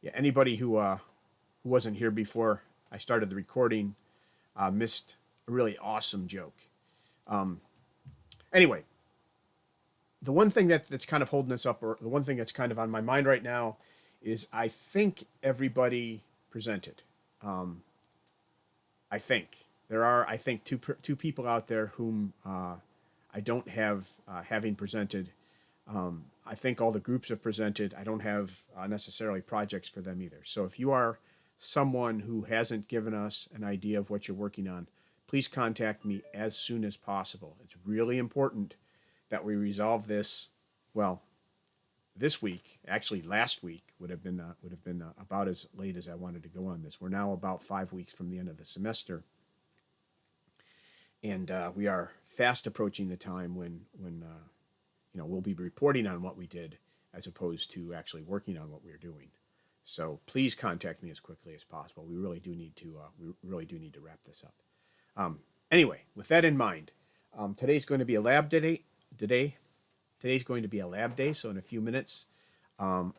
Yeah, anybody who wasn't here before I started the recording missed a really awesome joke. Anyway, the one thing that's kind of holding us up, or the one thing that's kind of on my mind right now, is I think everybody presented. I think there are, I think, two people out there whom I don't have having presented. I think all the groups have presented. I don't have necessarily projects for them either. So if you are someone who hasn't given us an idea of what you're working on, please contact me as soon as possible. It's really important that we resolve this. Well, this week, actually last week would have been about as late as I wanted to go on this. We're now about 5 weeks from the end of the semester, and we are fast approaching the time when we'll be reporting on what we did as opposed to actually working on what we're doing. So please contact me as quickly as possible. We really do need to wrap this up. Anyway, with that in mind, today's going to be a lab day. Today's going to be a lab day, so in a few minutes, I'll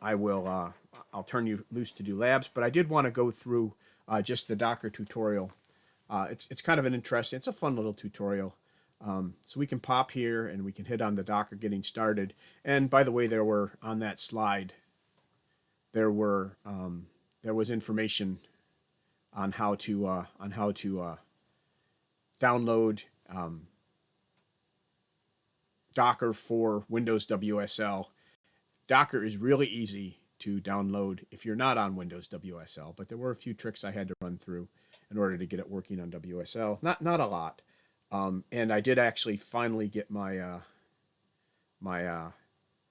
turn you loose to do labs. But I did want to go through just the Docker tutorial. It's kind of an interesting, it's a fun little tutorial. So we can pop here and we can hit on the Docker getting started. And by the way, there were on that slide, there was information on how to download Docker for Windows WSL. Docker is really easy to download if you're not on Windows WSL, but there were a few tricks I had to run through in order to get it working on WSL. Not a lot. And I did actually finally get my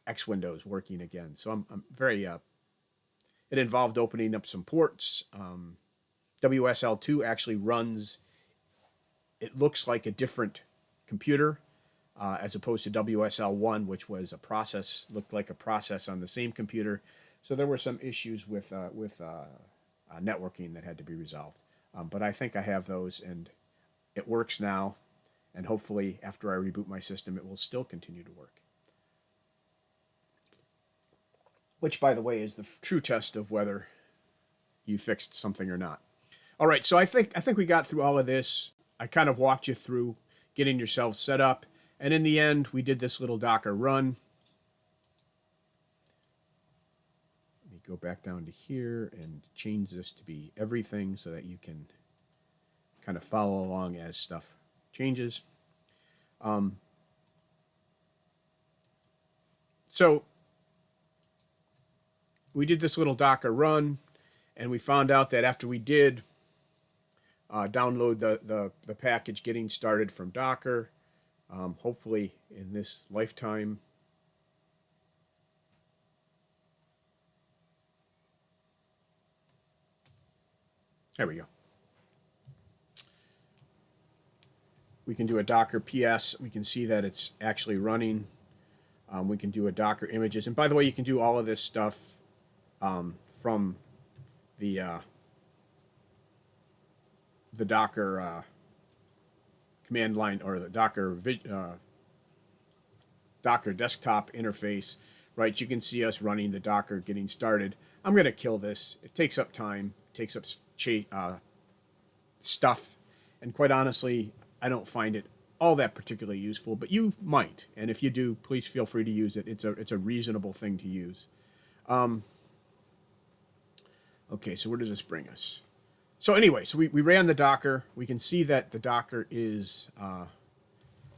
X Windows working again. So I'm very it involved opening up some ports. WSL2 actually runs, it looks like a different computer as opposed to WSL1, which was looked like a process on the same computer. So there were some issues with networking that had to be resolved. But I think I have those, and it works now. And hopefully, after I reboot my system, it will still continue to work. Which, by the way, is the true test of whether you fixed something or not. All right, so I think we got through all of this. I kind of walked you through getting yourself set up. And in the end, we did this little Docker run. Let me go back down to here and change this to be everything so that you can kind of follow along as stuff changes. So we did this little Docker run, and we found out that after we did download the package getting started from Docker, hopefully in this lifetime, there we go. We can do a Docker PS. We can see that it's actually running. We can do a Docker images. And by the way, you can do all of this stuff from the Docker command line, or the Docker desktop interface, right? You can see us running the Docker getting started. I'm going to kill this. It takes up time. It takes up stuff. And quite honestly, I don't find it all that particularly useful, but you might. And if you do, please feel free to use it. It's a reasonable thing to use. Okay, so where does this bring us? So anyway, so we ran the Docker. We can see that the Docker is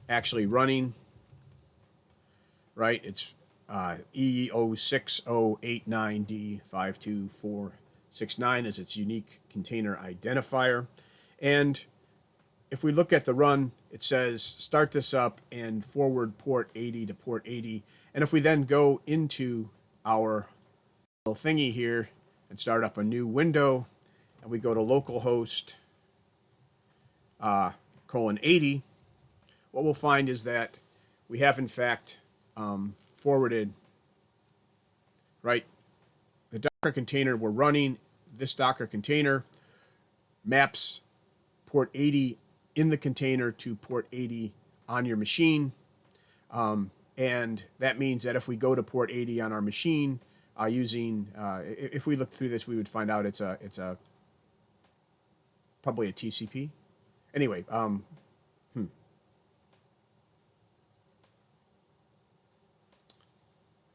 actually running, right? It's E06089D52469 is its unique container identifier. And if we look at the run, it says start this up and forward port 80 to port 80. And if we then go into our little thingy here and start up a new window, and we go to localhost :80, what we'll find is that we have in fact forwarded, right? The Docker container we're running, this Docker container maps port 80 in the container to port 80 on your machine. And that means that if we go to port 80 on our machine, using, if we look through this, we would find out it's probably a TCP. Anyway,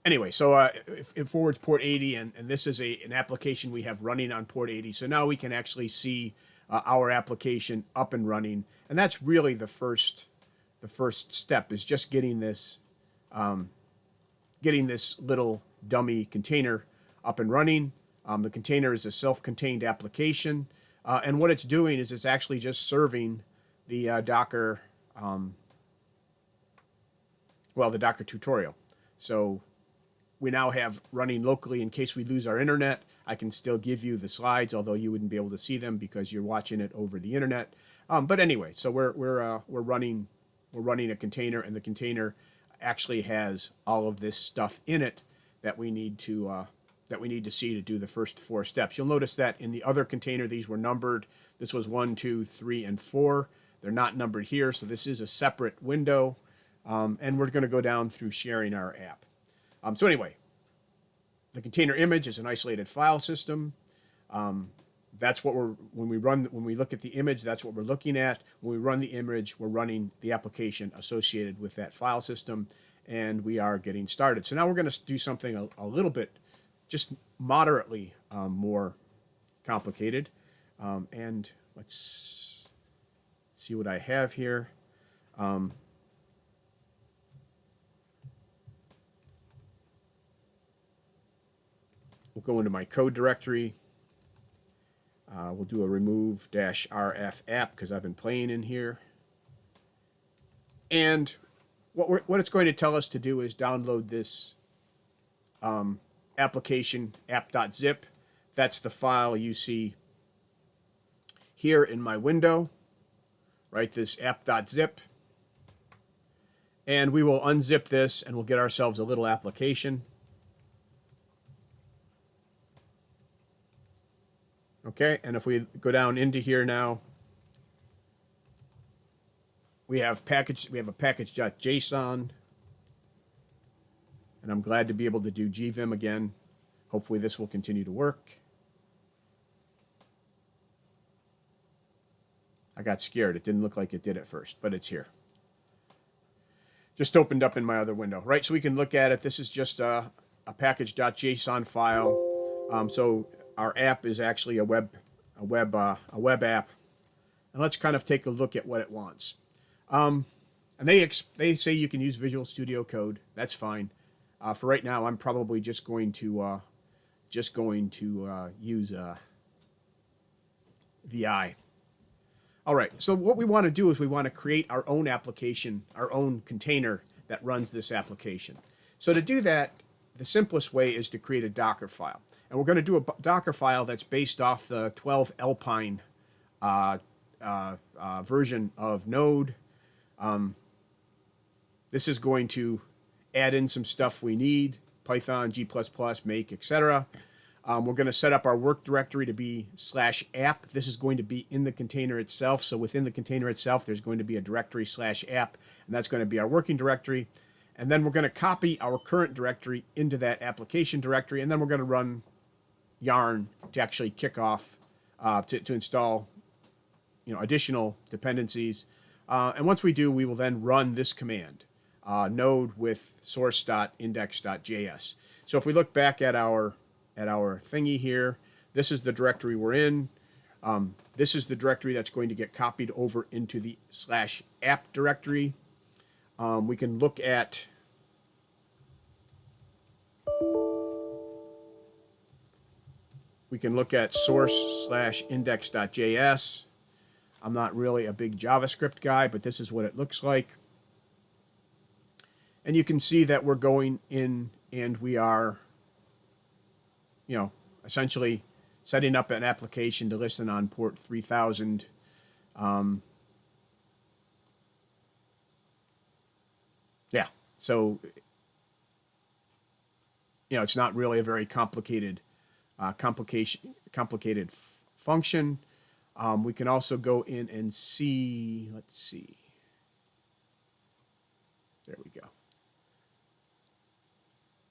Anyway, so it forwards port 80, and this is an application we have running on port 80. So now we can actually see our application up and running, and that's really the first step, is just getting this little dummy container up and running. The container is a self-contained application, and what it's doing is it's actually just serving the Docker, the Docker tutorial. So we now have running locally in case we lose our internet. I can still give you the slides, although you wouldn't be able to see them because you're watching it over the internet. But anyway, so we're running a container, and the container actually has all of this stuff in it that we need to see to do the first 4 steps. You'll notice that in the other container, these were numbered. This was 1, 2, 3, and 4. They're not numbered here, so this is a separate window, and we're going to go down through sharing our app. So anyway, the container image is an isolated file system. That's what when we look at the image, that's what we're looking at. When we run the image, we're running the application associated with that file system, and we are getting started. So now we're going to do something a little bit, just moderately more complicated. And let's see what I have here. We'll go into my code directory. We'll do a remove -rf app because I've been playing in here. And what it's going to tell us to do is download this application app.zip. That's the file you see here in my window, right? This app.zip. And we will unzip this, and we'll get ourselves a little application. Okay, and if we go down into here now, we have a package.json, and I'm glad to be able to do gvim again. Hopefully this will continue to work. I got scared. It didn't look like it did at first, but it's here. Just opened up in my other window, right? So we can look at it. This is just a package.json file. So our app is actually a web app, and let's kind of take a look at what it wants. And they say you can use Visual Studio Code. That's fine. For right now, I'm probably just going to use VI. All right. So what we want to do is we want to create our own application, our own container that runs this application. So to do that, the simplest way is to create a Dockerfile. And we're going to do a Dockerfile that's based off the 12 Alpine version of Node. This is going to add in some stuff we need, Python, G++, make, etc. We're going to set up our work directory to be /app. This is going to be in the container itself. So within the container itself, there's going to be a directory /app, and that's going to be our working directory. And then we're going to copy our current directory into that application directory, and then we're going to run yarn to actually kick off, to install additional dependencies. And once we do, we will then run this command, node with source.index.js. So if we look back at our thingy here, this is the directory we're in. This is the directory that's going to get copied over into the /app directory. We can look at source/index.js. I'm not really a big JavaScript guy, but this is what it looks like. And you can see that we're going in and we are, essentially setting up an application to listen on port 3000. Yeah, so, it's not really a very complicated function. We can also go in and see, let's see. There we go.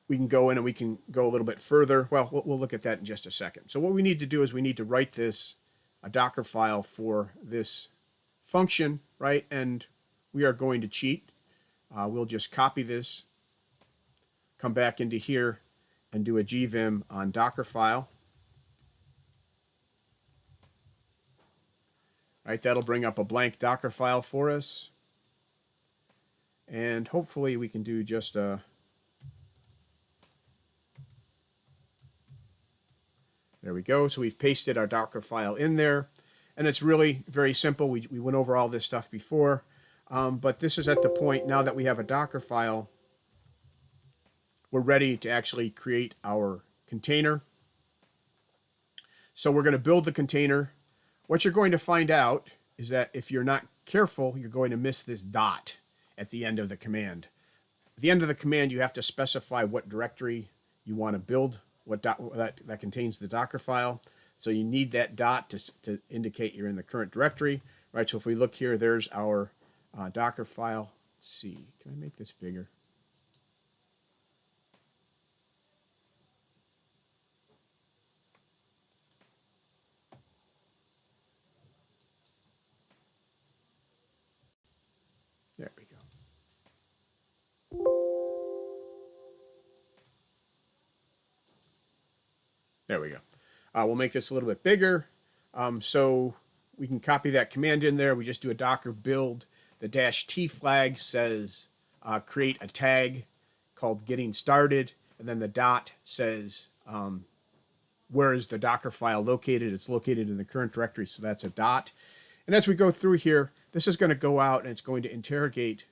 we can go in and we can go a little bit further. Well, we'll look at that in just a second. So what we need to do is we need to write this a Docker file for this function, right? And we are going to cheat. We'll just copy this, come back into here, and do a gvim on Dockerfile. Right, that'll bring up a blank Docker file for us. And hopefully we can do just a... There we go. So we've pasted our Docker file in there. And it's really very simple. We went over all this stuff before. But this is at the point now that we have a Docker file, we're ready to actually create our container. So we're going to build the container. What you're going to find out is that if you're not careful, you're going to miss this dot at the end of the command. At the end of the command, you have to specify what directory you want to build, that contains the Docker file. So you need that dot to indicate you're in the current directory. Right, so if we look here, there's our Docker file. Let's see, can I make this bigger? There we go. There we go. We'll make this a little bit bigger. So we can copy that command in there. We just do a Docker build. The -t flag says create a tag called getting started. And then the dot says where is the Docker file located. It's located in the current directory. So that's a dot. And as we go through here, this is going to go out and it's going to interrogate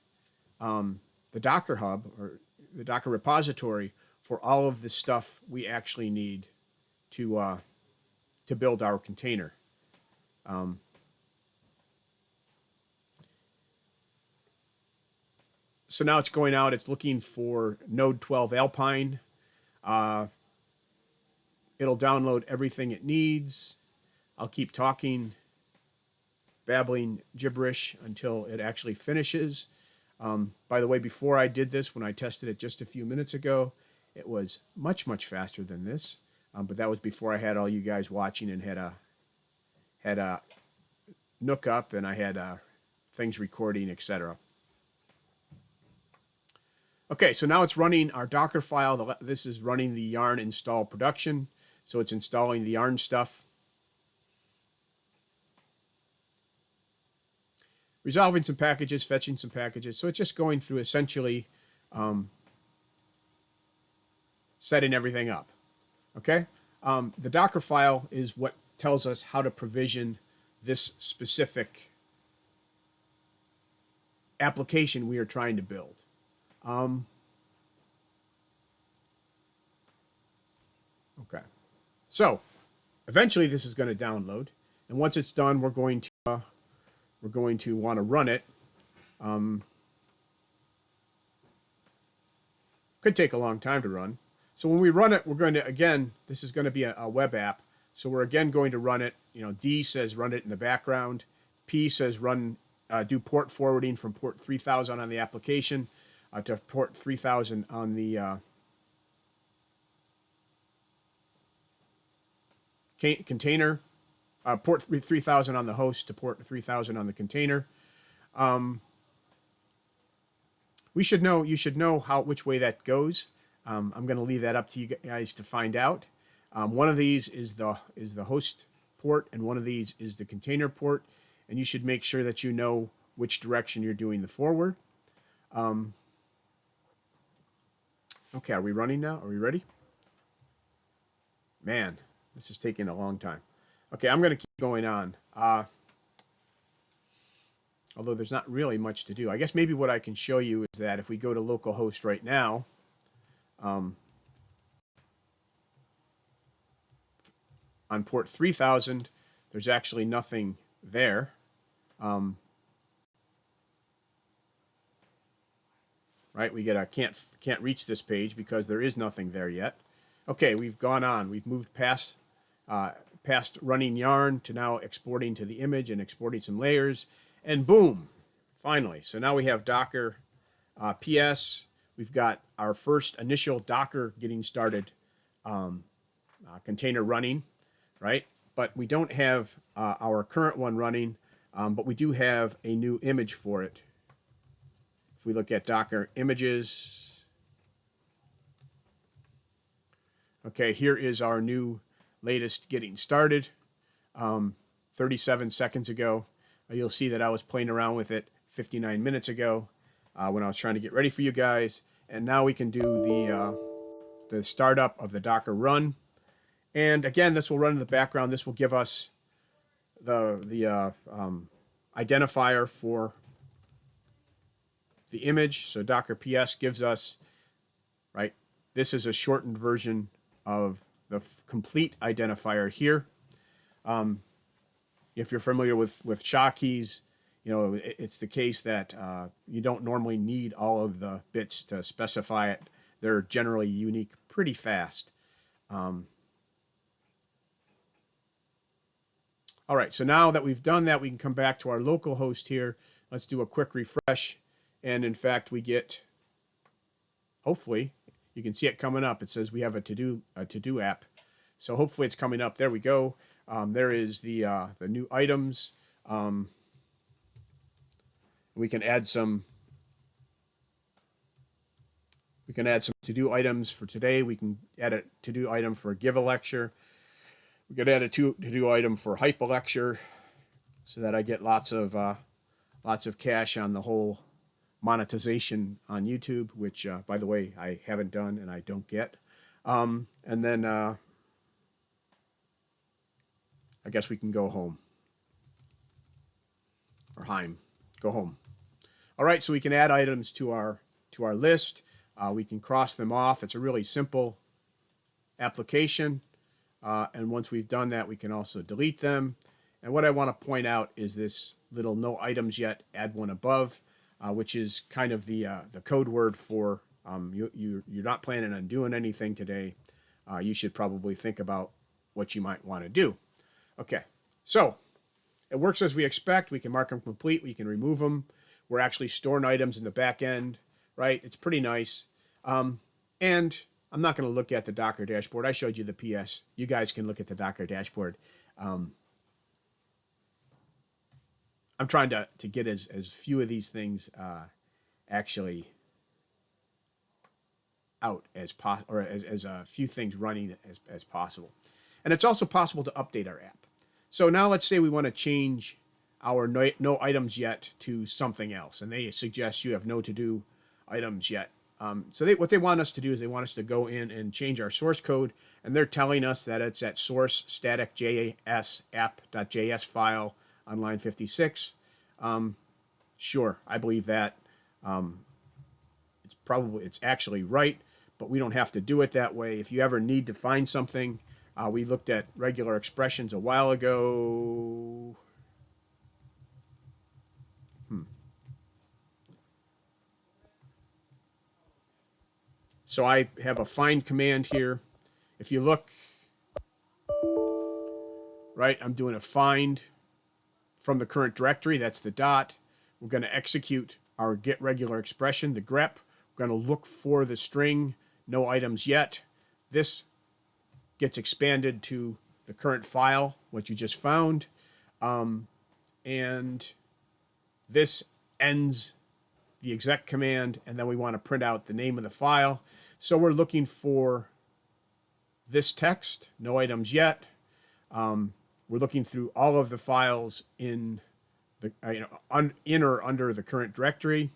the Docker Hub or the Docker repository for all of the stuff we actually need to build our container. So now it's going out. It's looking for Node 12 Alpine. It'll download everything it needs. I'll keep talking, babbling gibberish until it actually finishes. By the way, before I did this, when I tested it just a few minutes ago, it was much, much faster than this. But that was before I had all you guys watching and had a Nook up and I had things recording, etc. Okay, so now it's running our Docker file. This is running the yarn install production. So it's installing the yarn stuff. Resolving some packages, fetching some packages. So it's just going through essentially setting everything up. Okay? The Docker file is what tells us how to provision this specific application we are trying to build. Okay. So eventually this is going to download. And once it's done, we're going to want to run it. Could take a long time to run. So when we run it, we're going to, again, this is going to be a web app. So we're again going to run it. You know, D says run it in the background. P says run, do port forwarding from port 3000 on the application to port 3000 on the container. Port 3000 on the host to port 3000 on the container. You should know which way that goes. I'm going to leave that up to you guys to find out. One of these is the host port, and one of these is the container port, and you should make sure that you know which direction you're doing the forward. Okay, are we running now? Are we ready? Man, this is taking a long time. Okay, I'm going to keep going on. Although there's not really much to do. I guess maybe what I can show you is that if we go to localhost right now, on port 3000, there's actually nothing there. Right, we get a can't reach this page because there is nothing there yet. Okay, we've gone on. We've moved past running yarn to now exporting to the image and exporting some layers, and boom, finally. So now we have Docker PS. we've got our first initial Docker getting started container running, right? But we don't have our current one running, but we do have a new image for it. If we look at Docker images, okay, here is our new latest getting started. 37 seconds ago. You'll see that I was playing around with it 59 minutes ago when I was trying to get ready for you guys. And now we can do the startup of the Docker run. And again, this will run in the background. This will give us the identifier for the image. So Docker PS gives us, right, this is a shortened version of the complete identifier here. If you're familiar with SHA keys, you know, it's the case that you don't normally need all of the bits to specify it. They're generally unique pretty fast. All right, so now that we've done that, we can come back to our local host here. Let's do a quick refresh. And in fact, we get, hopefully, you can see it coming up. It says we have a to-do app. So hopefully it's coming up. There we go. There is the new items. We can add some to-do items for today. We can add a to-do item for give a lecture. We could add a to-do item for hype a lecture, so that I get lots of cash on the whole monetization on YouTube, which by the way I haven't done and I don't get. And then I guess we can go home. Or Heim. Go home. All right, so we can add items to our list. We can cross them off. It's a really simple application. And once we've done that, we can also delete them. And what I want to point out is this little no items yet, add one above, which is kind of the code word for you're not planning on doing anything today. You should probably think about what you might want to do. Okay, so it works as we expect. We can mark them complete. We can remove them. We're actually storing items in the back end, right? It's pretty nice. And I'm not going to look at the Docker dashboard. I showed you the PS. You guys can look at the Docker dashboard. I'm trying to get as few of these things actually out as possible, or as few things running as possible. And it's also possible to update our app. So now let's say we want to change our no items yet to something else, and they suggest you have no to-do items yet. So what they want us to do is they want us to go in and change our source code, and they're telling us that it's at source static JS app.js file on line 56. Sure, I believe that. It's actually right, but we don't have to do it that way. If you ever need to find something, we looked at regular expressions a while ago. So I have a find command here. If you look, right, I'm doing a find from the current directory. That's the dot. We're going to execute our get regular expression, the grep. We're going to look for the string, no items yet. This gets expanded to the current file, what you just found. And this ends the exec command, and then we want to print out the name of the file. So we're looking for this text, no items yet. We're looking through all of the files in the in or under the current directory.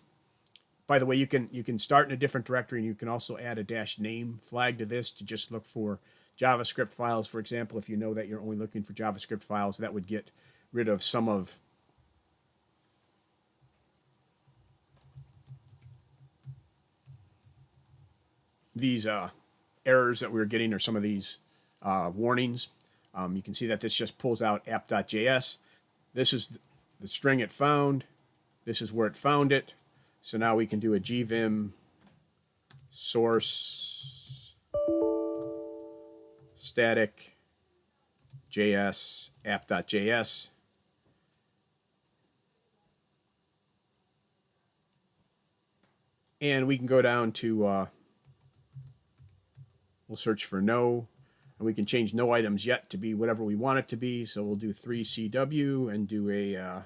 By the way, you can start in a different directory, and you can also add a -name flag to this to just look for JavaScript files. For example, if you know that you're only looking for JavaScript files, that would get rid of some of these errors that we were getting, or some of these warnings. You can see that this just pulls out app.js. This is the string it found. This is where it found it. So now we can do a gvim source static js app.js. And we can go down to, we'll search for no, and we can change no items yet to be whatever we want it to be. So we'll do 3CW and do a,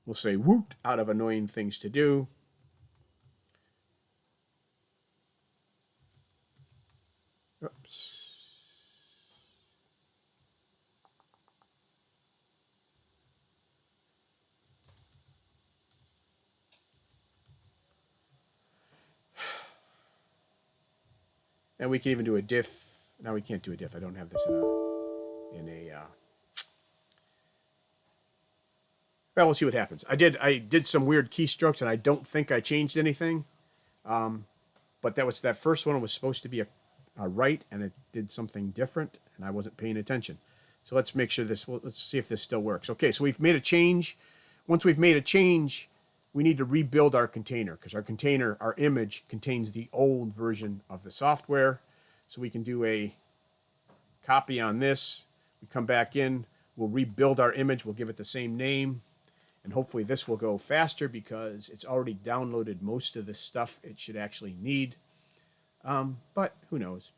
we'll say woot out of annoying things to do. Oops. And we can even do a diff. Now we can't do a diff. I don't have this in a well, we'll see what happens. I did some weird keystrokes, and I don't think I changed anything. But that first one was supposed to be a right, and it did something different, and I wasn't paying attention. So let's make sure let's see if this still works. Okay, so we've made a change. Once we've made a change, we need to rebuild our container, because our image contains the old version of the software. So we can do a copy on this. We come back in, we'll rebuild our image, we'll give it the same name. And hopefully this will go faster because it's already downloaded most of the stuff it should actually need. But who knows?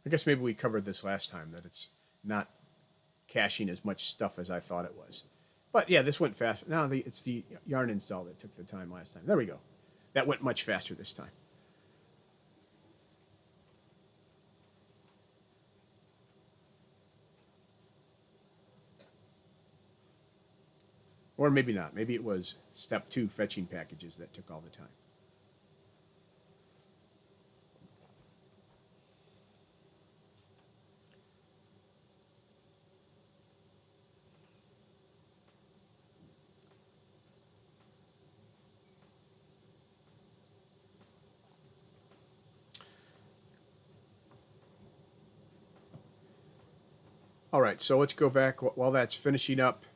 I guess maybe we covered this last time, that it's not caching as much stuff as I thought it was. But yeah, this went fast. Now it's the yarn install that took the time last time. There we go. That went much faster this time. Or maybe not. Maybe it was step 2, fetching packages, that took all the time. All right, so let's go back while that's finishing up.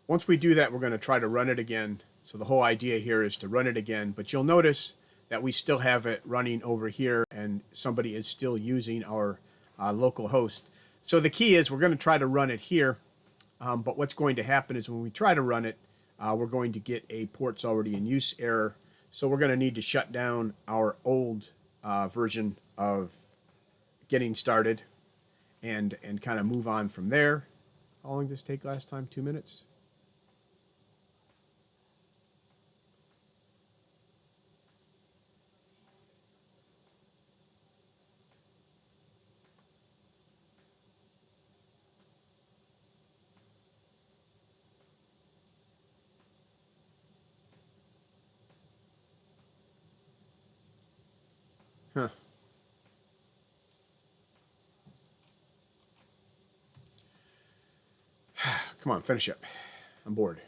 Once we do that, we're going to try to run it again. So the whole idea here is to run it again, but you'll notice that we still have it running over here, and somebody is still using our local host. So the key is we're going to try to run it here, but what's going to happen is when we try to run it, we're going to get a ports already in use error. So we're going to need to shut down our old version of getting started and kind of move on from there. How long did this take last time? 2 minutes? Huh. Come on, finish up. I'm bored.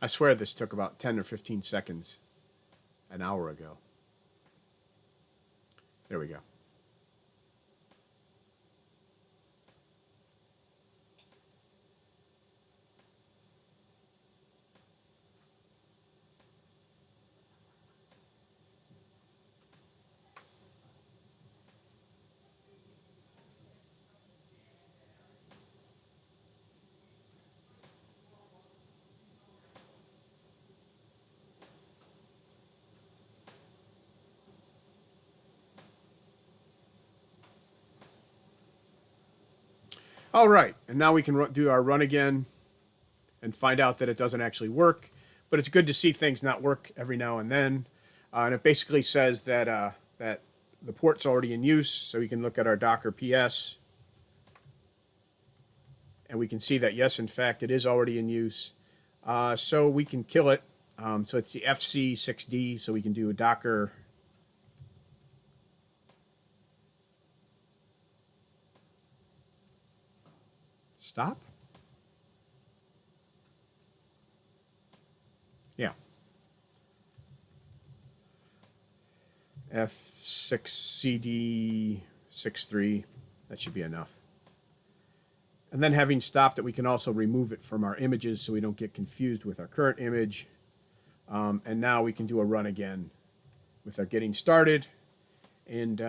I swear this took about 10 or 15 seconds an hour ago. There we go. All right, and now we can do our run again and find out that it doesn't actually work. But it's good to see things not work every now and then. And it basically says that that the port's already in use. So we can look at our Docker PS, and we can see that, yes, in fact, it is already in use. So we can kill it. So it's the FC6D, so we can do a Docker stop. Yeah. F6CD63, that should be enough. And then having stopped it, we can also remove it from our images so we don't get confused with our current image. And now we can do a run again with our getting started. And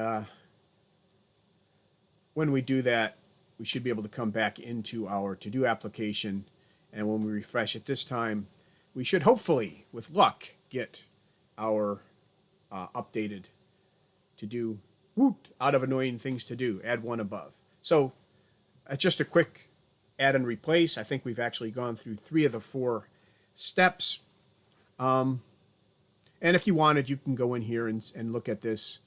when we do that, we should be able to come back into our to-do application. And when we refresh it this time, we should hopefully, with luck, get our updated to-do out of annoying things to do, add one above. So that's just a quick add and replace. I think we've actually gone through 3 of the 4 steps. And if you wanted, you can go in here and look at this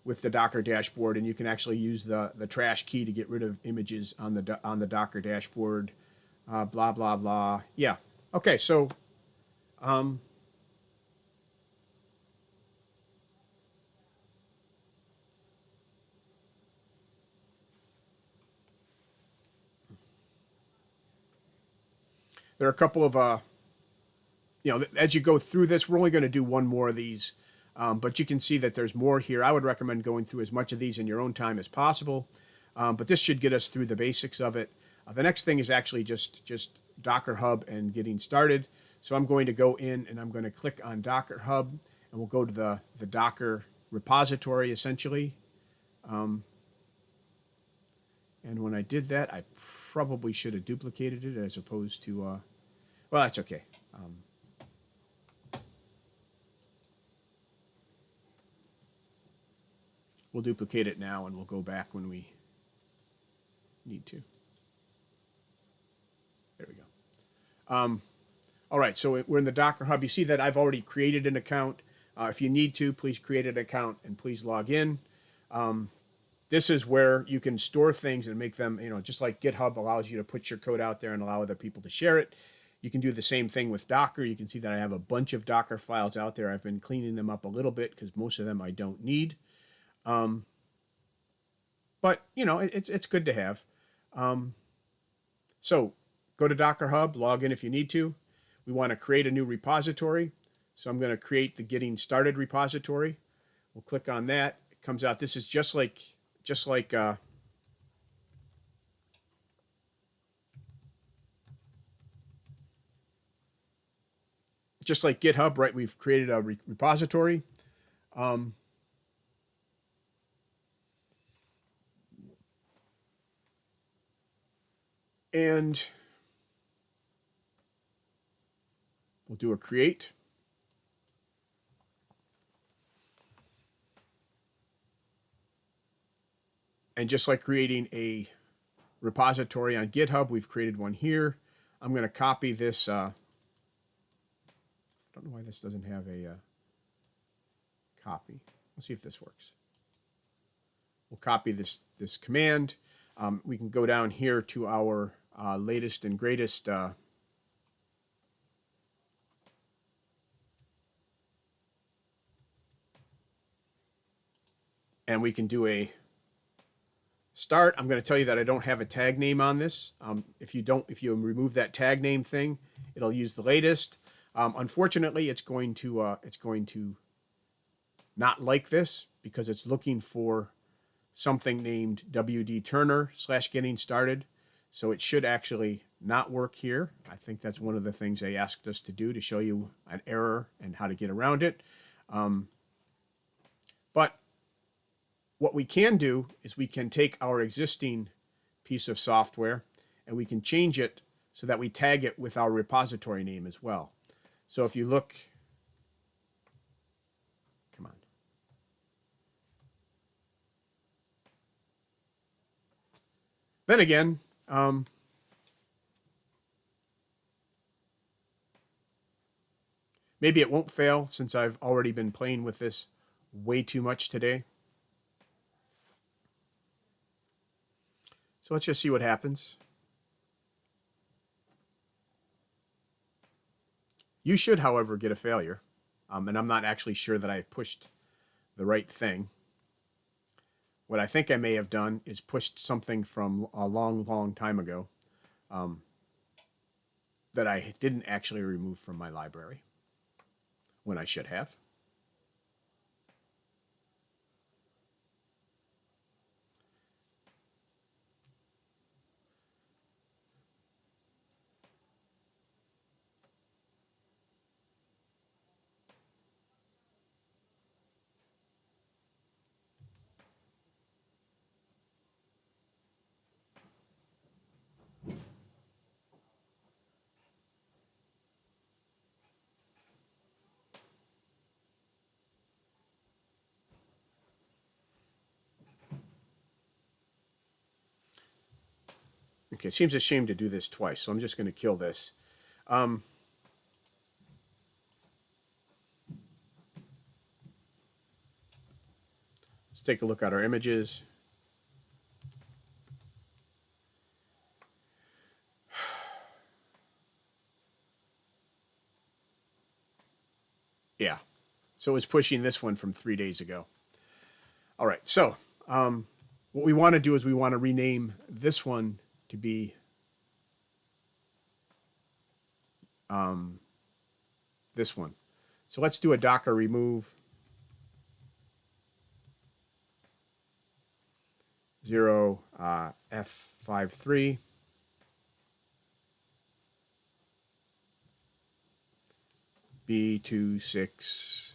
with the Docker dashboard, and you can actually use the trash key to get rid of images on the Docker dashboard. Blah blah blah. Yeah. Okay. So, there are a couple of as you go through this, we're only going to do one more of these. But you can see that there's more here. I would recommend going through as much of these in your own time as possible. But this should get us through the basics of it. The next thing is actually just Docker Hub and getting started. So I'm going to go in and I'm going to click on Docker Hub, and we'll go to the Docker repository essentially. And when I did that, I probably should have duplicated it as opposed to, well, that's okay. We'll duplicate it now, and we'll go back when we need to. There we go. All right, so we're in the Docker Hub. You see that I've already created an account. If you need to, please create an account and please log in. This is where you can store things and make them, just like GitHub allows you to put your code out there and allow other people to share it. You can do the same thing with Docker. You can see that I have a bunch of Docker files out there. I've been cleaning them up a little bit because most of them I don't need. But it's good to have. So go to Docker Hub, log in if you need to. We want to create a new repository. So I'm going to create the Getting Started repository. We'll click on that. It comes out. This is just like GitHub, right? We've created a repository. And we'll do a create. And just like creating a repository on GitHub, we've created one here. I'm going to copy this. I don't know why this doesn't have a copy. Let's see if this works. We'll copy this command. We can go down here to our latest and greatest and we can do a start. I'm going to tell you that I don't have a tag name on this. If you remove that tag name thing, it'll use the latest. Unfortunately, it's going to not like this because it's looking for something named WD Turner / getting started. So it should actually not work here. I think that's one of the things they asked us to do to show you an error and how to get around it. But what we can do is we can take our existing piece of software and we can change it so that we tag it with our repository name as well. So if you look, come on. Then again, maybe it won't fail since I've already been playing with this way too much today. So let's just see what happens. You should, however, get a failure. And I'm not actually sure that I pushed the right thing. What I think I may have done is pushed something from a long, long time ago. that I didn't actually remove from my library when I should have. Okay, it seems a shame to do this twice, so I'm just going to kill this. Let's take a look at our images. Yeah, so it was pushing this one from 3 days ago. All right, so what we want to do is we want to rename this one to be this one. So let's do a Docker remove 0 F53 B26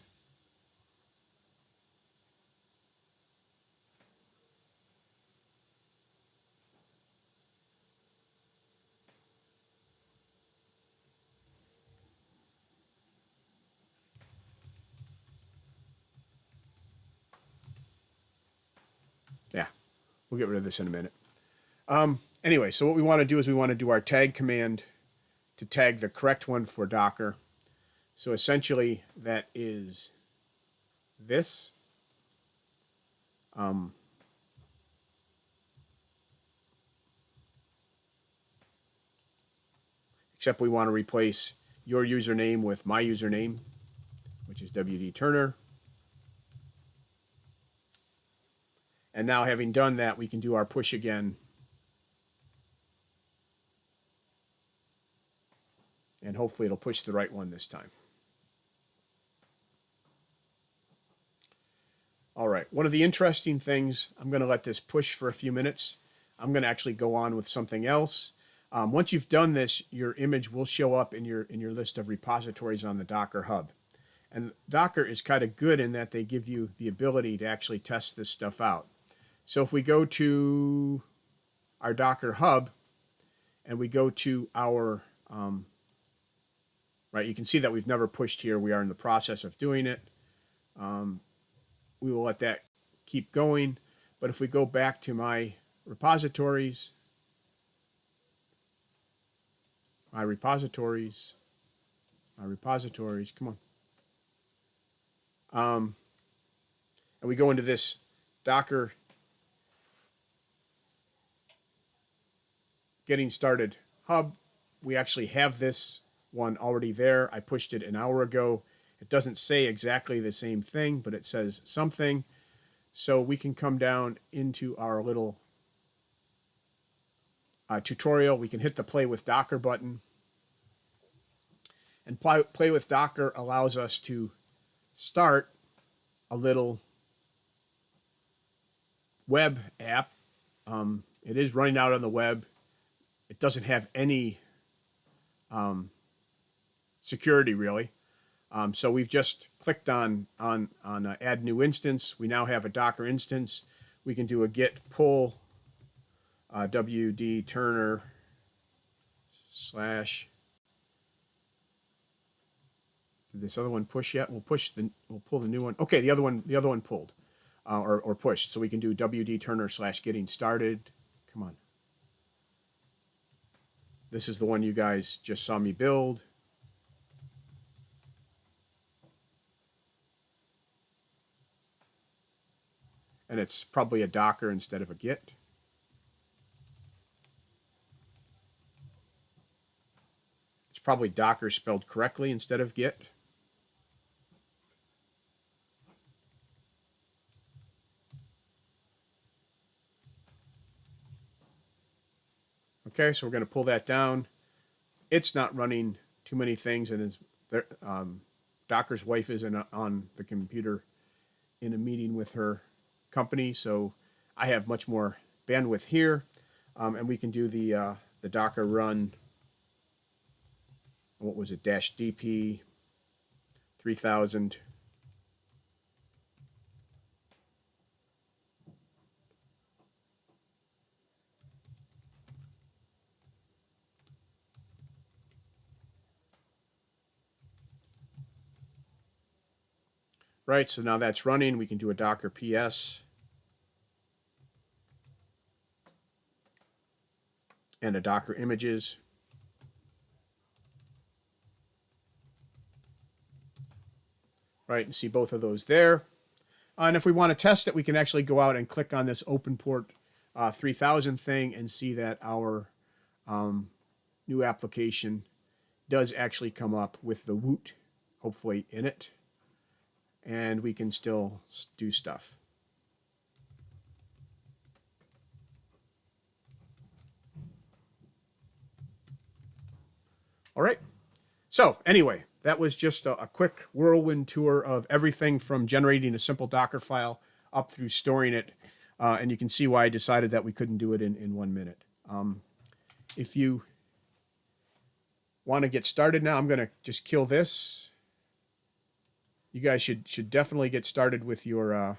Yeah, we'll get rid of this in a minute. Anyway, so what we want to do is we want to do our tag command to tag the correct one for Docker. So essentially that is this. Except we want to replace your username with my username, which is WD Turner. And now having done that, we can do our push again. And hopefully it'll push the right one this time. All right, one of the interesting things, I'm going to let this push for a few minutes. I'm going to actually go on with something else. Once you've done this, your image will show up in your list of repositories on the Docker Hub. And Docker is kind of good in that they give you the ability to actually test this stuff out. So if we go to our Docker Hub and we go to our, right, you can see that we've never pushed here. We are in the process of doing it. We will let that keep going. But if we go back to my repositories, come on. And we go into this Docker getting started hub. We actually have this one already there. I pushed it an hour ago. It doesn't say exactly the same thing, but it says something. So we can come down into our little tutorial. We can hit the play with Docker button. And play with Docker allows us to start a little web app. It is running out on the web. It doesn't have any security really. So we've just clicked on add new instance. We now have a Docker instance. We can do a git pull WD Turner / Did this other one push yet? We'll pull the new one. Okay, the other one pulled or pushed. So we can do WD Turner / getting started. Come on. This is the one you guys just saw me build. And it's probably a Docker instead of a Git. It's probably Docker spelled correctly instead of Git. Okay, so we're going to pull that down. It's not running too many things, and it's there. Docker's wife is on the computer in a meeting with her company, so I have much more bandwidth here, and we can do the Docker run. What was it? -dp 3000. Right, so now that's running. We can do a Docker PS and a Docker images. Right, and see both of those there. And if we want to test it, we can actually go out and click on this open port 3000 thing and see that our new application does actually come up with the woot, hopefully, in it. And we can still do stuff. All right. So anyway, that was just a quick whirlwind tour of everything from generating a simple Docker file up through storing it. And you can see why I decided that we couldn't do it in 1 minute. If you want to get started now, I'm going to just kill this. You guys should definitely get started with your... I'm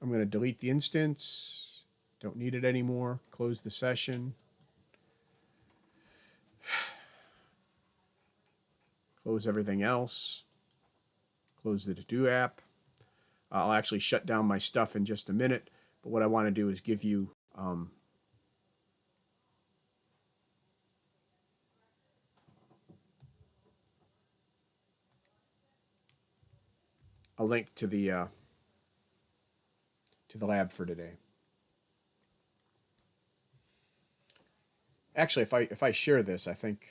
going to delete the instance. Don't need it anymore. Close the session. Close everything else. Close the to-do app. I'll actually shut down my stuff in just a minute. But what I want to do is give you a link to the lab for today. Actually, if I share this, I think.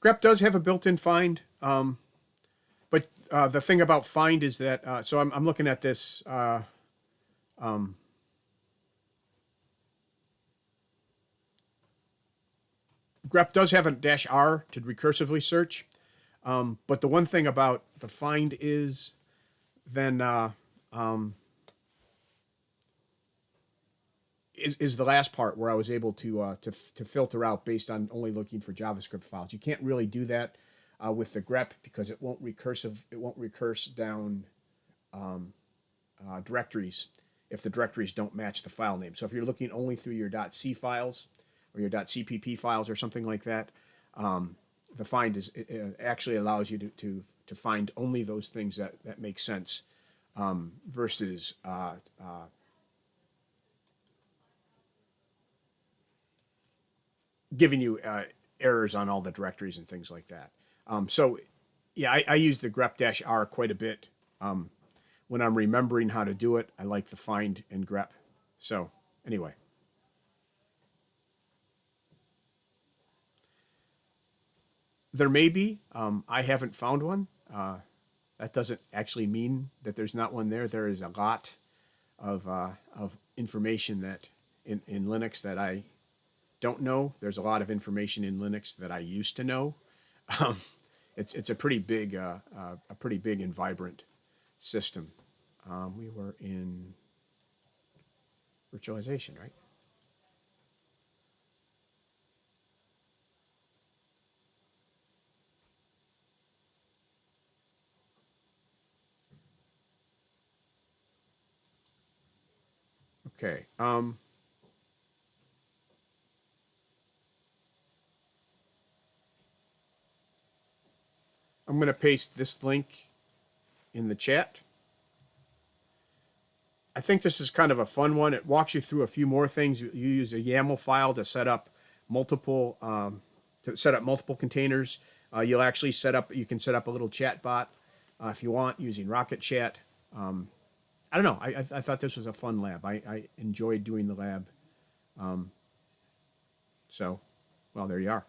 grep does have a built-in find, but the thing about find is that, so I'm looking at this. Grep does have a -r to recursively search, but the one thing about the find is then is the last part where I was able to filter out based on only looking for JavaScript files. You can't really do that with the grep because it won't recurse down directories if the directories don't match the file name. So if you're looking only through your .c files or your .cpp files or something like that, the find it actually allows you to find only those things that make sense versus giving you errors on all the directories and things like that. So yeah, I use the grep -r quite a bit. When I'm remembering how to do it, I like the find in grep. So anyway. There may be. I haven't found one. That doesn't actually mean that there's not one there. There is a lot of information that in Linux that I don't know. There's a lot of information in Linux that I used to know. It's a pretty big and vibrant system. We were in virtualization, right? Okay. I'm going to paste this link in the chat. I think this is kind of a fun one. It walks you through a few more things. You use a YAML file to set up multiple containers. You'll actually you can set up a little chat bot if you want, using Rocket Chat. I don't know. I thought this was a fun lab. I enjoyed doing the lab. So, well, there you are.